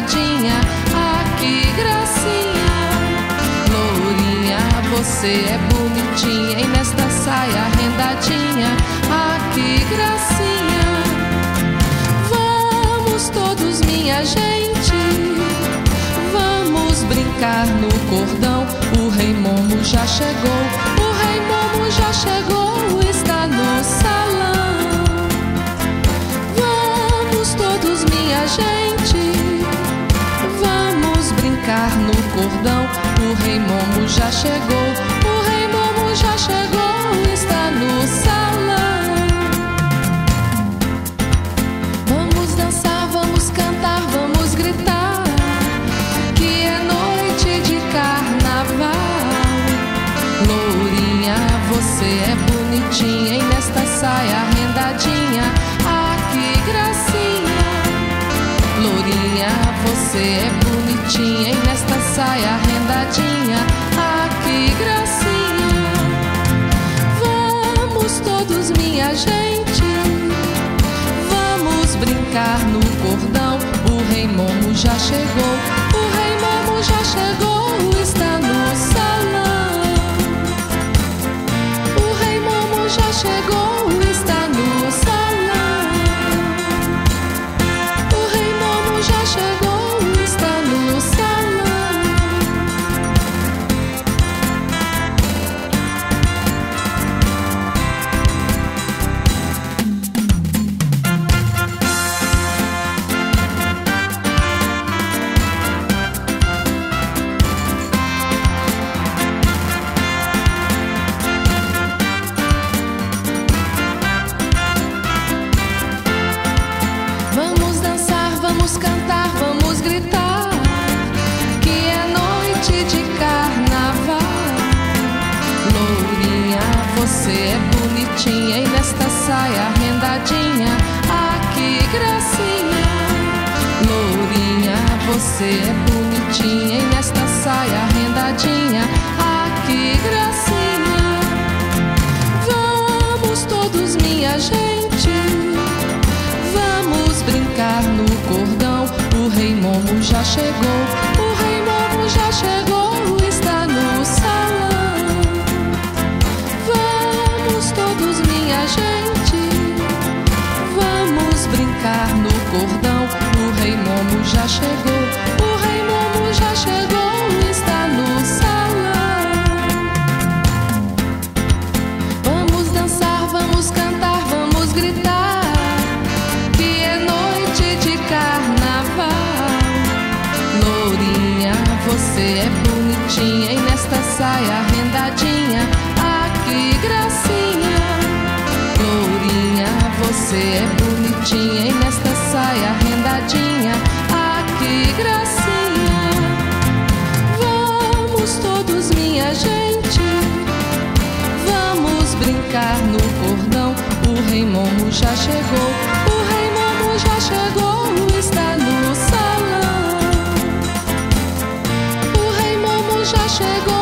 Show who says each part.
Speaker 1: rendadinha. Ah, que gracinha. Lourinha, você é bonitinha, e nesta saia rendadinha. Ah, que gracinha. Vamos todos, minha gente, vamos brincar no cordão. O Rei Momo já chegou, o Rei Momo já chegou, está no salão. Vamos todos, minha gente, vamos brincar no cordão. O Rei Momo já chegou, o Rei Momo já chegou, está no salão. Vamos dançar, vamos cantar, vamos gritar, que é noite de carnaval. Lourinha, você é bonitinha, e nesta saia rendadinha. Ah, que gracinha. Lourinha, você é bonitinha, e nesta saia rendadinha. Ah, que gracinha. Vamos todos, minha gente, vamos brincar no cordão. O Rei Momo já chegou, o Rei Momo já chegou, está no salão. O Rei Momo já chegou, está no salão. O Rei Momo já chegou, está no salão. Vamos dançar, vamos cantar, vamos gritar, que é noite de carnaval. Lourinha, você é bonitinha, e nesta saia rendadinha. Ah, que gracinha. Lourinha, você é bonitinha, e nesta saia rendadinha. Ah, que gracinha. Vamos todos, minha gente, vamos brincar no cordão. O Rei Momo já chegou, o Rei Momo já chegou, está no salão. Vamos todos, minha gente, vamos brincar no cordão. O Rei Momo já chegou, o Rei Momo já chegou, está no salão. Vamos dançar, vamos cantar, vamos gritar, que é noite de carnaval. Lourinha, você é bonitinha, e nesta saia rendadinha. Ah, que gracinha. Lourinha, você é bonitinha, e nesta saia rendadinha. Ah, que gracinha. Vamos todos, minha gente, vamos brincar no cordão. O Rei Momo já chegou, o Rei Momo já chegou, está no salão. O Rei Momo já chegou.